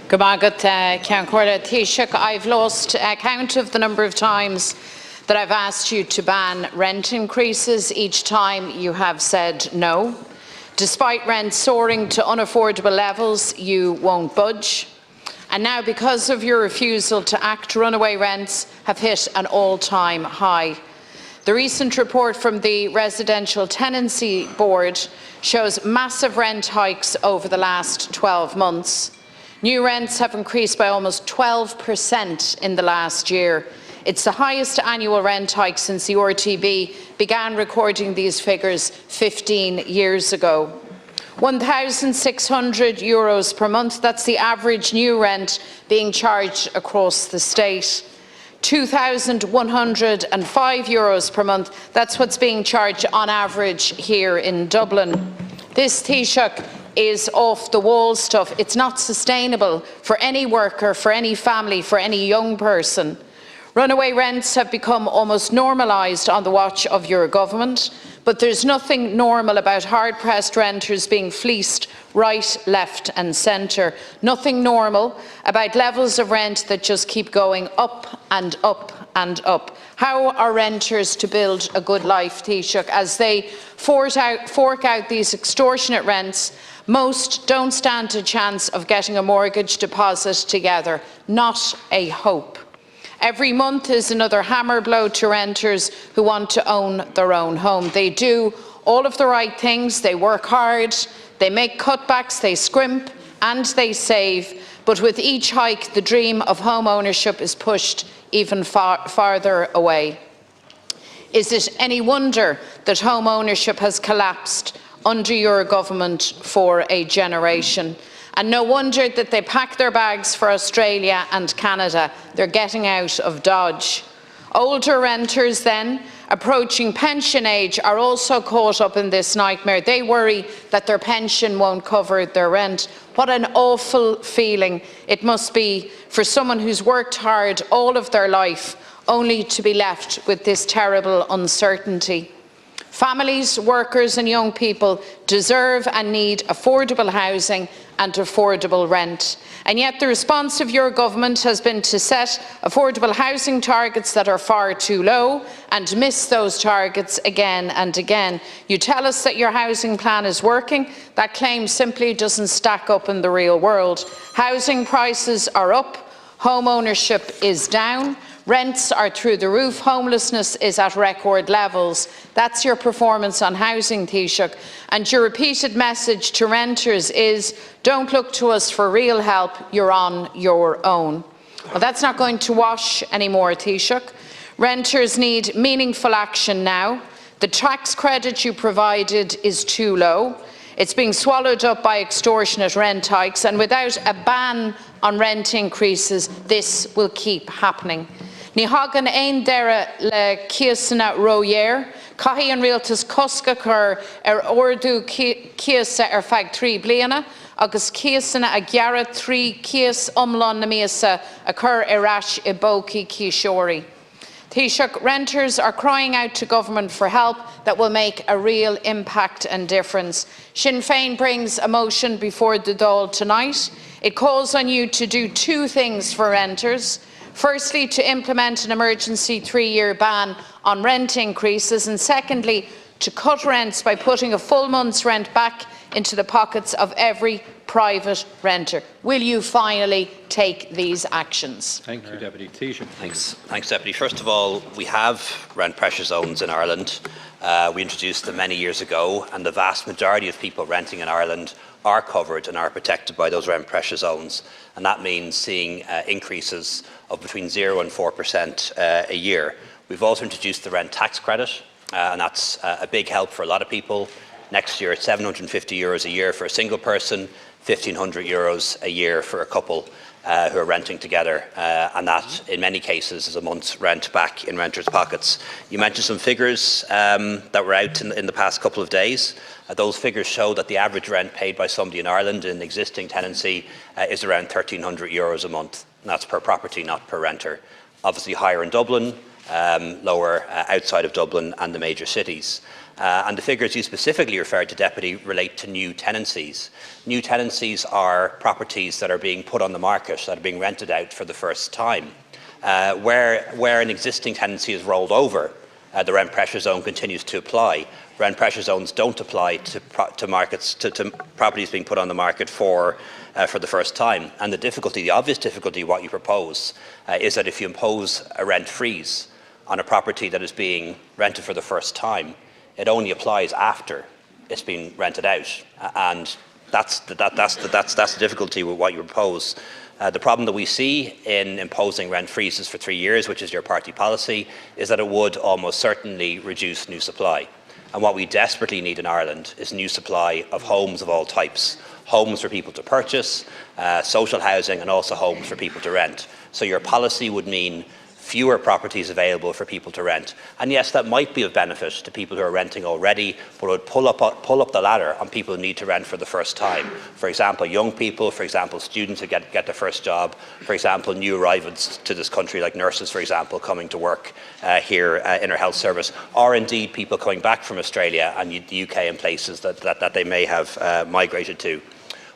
I've lost count of the number of times that I've asked you to ban rent increases. Each time you have said no. Despite rent soaring to unaffordable levels, you won't budge. And now, because of your refusal to act, runaway rents have hit an all-time high. The recent report from the Residential Tenancy Board shows massive rent hikes over the last 12 months. New rents have increased by almost 12% in the last year. It's the highest annual rent hike since the RTB began recording these figures 15 years ago. €1,600 per month, that's the average new rent being charged across the state. €2,105 per month, that's what's being charged on average here in Dublin. This Taoiseach is off-the-wall stuff. It's not sustainable for any worker, for any family, for any young person. Runaway rents have become almost normalised on the watch of your government, but there's nothing normal about hard-pressed renters being fleeced right, left and centre. Nothing normal about levels of rent that just keep going up and up and up. How are renters to build a good life, Taoiseach, as they fork out these extortionate rents? Most don't stand a chance of getting a mortgage deposit together, not a hope. Every month is another hammer blow to renters who want to own their own home. They do all of the right things, they work hard, they make cutbacks, they scrimp and they save, but with each hike the dream of home ownership is pushed even farther away. Is it any wonder that home ownership has collapsed under your government for a generation? And no wonder that they pack their bags for Australia and Canada. They're getting out of Dodge. Older renters then, approaching pension age, are also caught up in this nightmare. They worry that their pension won't cover their rent. What an awful feeling it must be for someone who's worked hard all of their life, only to be left with this terrible uncertainty. Families, workers and young people deserve and need affordable housing and affordable rent. And yet the response of your government has been to set affordable housing targets that are far too low and miss those targets again and again. You tell us that your housing plan is working. That claim simply doesn't stack up in the real world. Housing prices are up, home ownership is down, rents are through the roof, homelessness is at record levels. That's your performance on housing, Taoiseach. And your repeated message to renters is, don't look to us for real help, you're on your own. Well, that's not going to wash anymore, Taoiseach. Renters need meaningful action now. The tax credit you provided is too low. It's being swallowed up by extortionate rent hikes, and without a ban on rent increases, this will keep happening. Ní hagan ein dere le ciasanna roier, caithí an rialtas cosca chur ordú ciasa feag 3 bliana, agus ciasanna a gearad 3 cias umlán na miasa a chur ras I bócaí ciseoirí. Taoiseach, renters are crying out to government for help that will make a real impact and difference. Sinn Féin brings a motion before the Dáil tonight. It calls on you to do 2 things for renters. Firstly, to implement an emergency 3-year ban on rent increases, and secondly, to cut rents by putting a full month's rent back into the pockets of every private renter. Will you finally take these actions? Thank you, Deputy Taoiseach. Thanks, Deputy. First of all, we have rent pressure zones in Ireland. We introduced them many years ago, and the vast majority of people renting in Ireland are covered and are protected by those rent pressure zones. And that means seeing increases of between 0 and 4% a year. We've also introduced the rent tax credit, and that's a big help for a lot of people. Next year, it's €750 a year for a single person, €1,500 a year for a couple who are renting together, and that, in many cases, is a month's rent back in renters' pockets. You mentioned some figures that were out in the past couple of days. Those figures show that the average rent paid by somebody in Ireland in existing tenancy is around €1,300 a month. And that's per property, not per renter. Obviously higher in Dublin, lower outside of Dublin and the major cities. And the figures you specifically referred to, Deputy, relate to new tenancies. New tenancies are properties that are being put on the market, that are being rented out for the first time. Where an existing tenancy is rolled over, the rent pressure zone continues to apply. Rent pressure zones don't apply to properties being put on the market for the first time. And the obvious difficulty, what you propose, is that if you impose a rent freeze on a property that is being rented for the first time, it only applies after it's been rented out, and that's the difficulty with what you propose. The problem that we see in imposing rent freezes for 3 years, which is your party policy, is that it would almost certainly reduce new supply. And what we desperately need in Ireland is new supply of homes of all types. Homes for people to purchase, social housing, and also homes for people to rent. So your policy would mean fewer properties available for people to rent. And yes, that might be of benefit to people who are renting already, but it would pull up the ladder on people who need to rent for the first time. For example, young people, for example, students who get their first job, for example, new arrivals to this country, like nurses, for example, coming to work here in our health service, or indeed people coming back from Australia and the UK and places that they may have migrated to.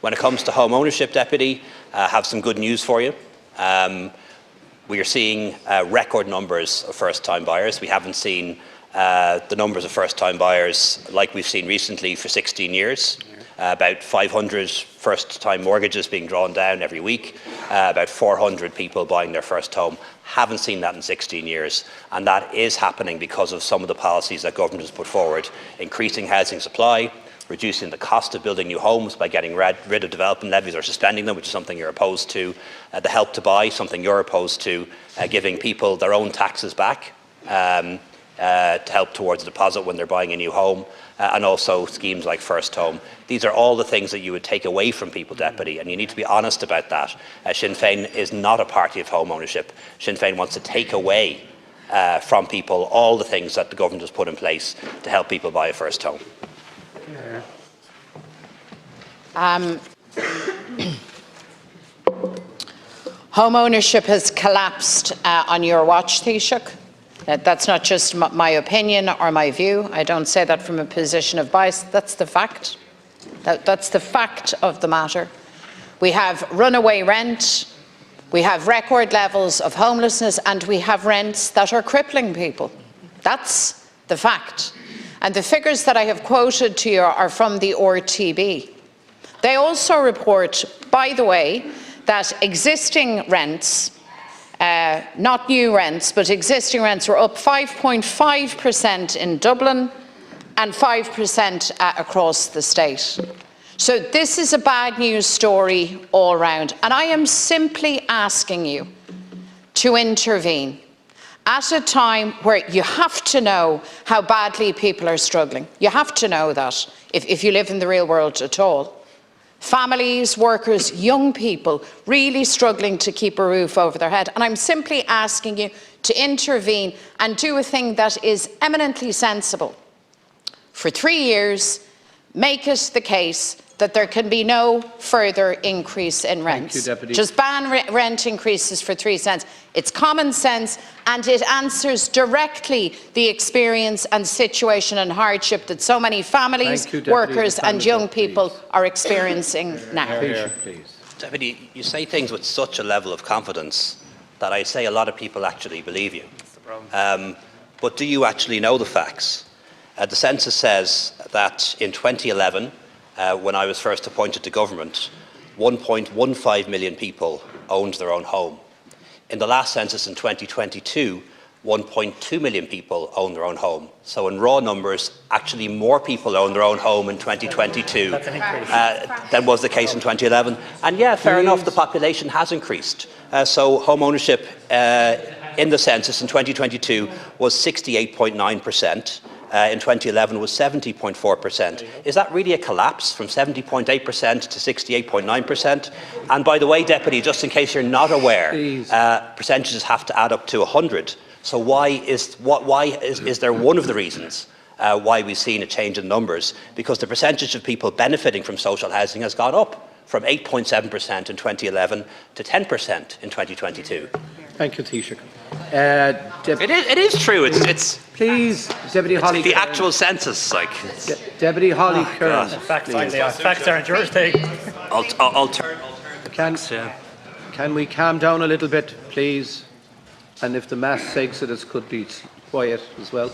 When it comes to home ownership, Deputy, I have some good news for you. We are seeing record numbers of first-time buyers. We haven't seen the numbers of first-time buyers like we've seen recently for 16 years. About 500 first-time mortgages being drawn down every week. About 400 people buying their first home. Haven't seen that in 16 years. And that is happening because of some of the policies that government has put forward. Increasing housing supply, reducing the cost of building new homes by getting rid of development levies or suspending them, which is something you're opposed to. The Help to Buy, something you're opposed to. Giving people their own taxes back to help towards a deposit when they're buying a new home. And also schemes like First Home. These are all the things that you would take away from people, Deputy, and you need to be honest about that. Sinn Féin is not a party of home ownership. Sinn Féin wants to take away from people all the things that the government has put in place to help people buy a first home. Home ownership has collapsed on your watch, Taoiseach. That's not just my opinion or my view. I don't say that from a position of bias. That's the fact. That's the fact of the matter. We have runaway rent, we have record levels of homelessness, and we have rents that are crippling people. That's the fact. And the figures that I have quoted to you are from the RTB. They also report, by the way, that existing rents, not new rents, but existing rents were up 5.5% in Dublin and 5% across the state. So this is a bad news story all round. And I am simply asking you to intervene at a time where you have to know how badly people are struggling. You have to know that if you live in the real world at all. Families, workers, young people really struggling to keep a roof over their head. And I'm simply asking you to intervene and do a thing that is eminently sensible. For 3 years, make it the case that there can be no further increase in rents. Thank you, Deputy. Just ban rent increases for 3 cents. It's common sense, and it answers directly the experience and situation and hardship that so many families, workers and young people are experiencing now. Please. Deputy, you say things with such a level of confidence that I say a lot of people actually believe you. That's the problem. But do you actually know the facts? The census says that in 2011, when I was first appointed to government, 1.15 million people owned their own home. In the last census in 2022, 1.2 million people own their own home. So in raw numbers, actually more people own their own home in 2022 than was the case in 2011. And yeah, fair enough, the population has increased. So home ownership in the census in 2022 was 68.9%. In 2011 was 70.4%. Is that really a collapse from 70.8% to 68.9%? And by the way, Deputy, just in case you're not aware, percentages have to add up to 100. So why is there one of the reasons why we've seen a change in numbers? Because the percentage of people benefiting from social housing has gone up from 8.7% in 2011 to 10% in 2022. Thank you, Taoiseach. It is true. It's Please, Deputy Holly. the actual census, like. Deputy Holly Kern. Facts aren't yours, Dave. Can we calm down a little bit, please? And if the mass exodus could be quiet as well.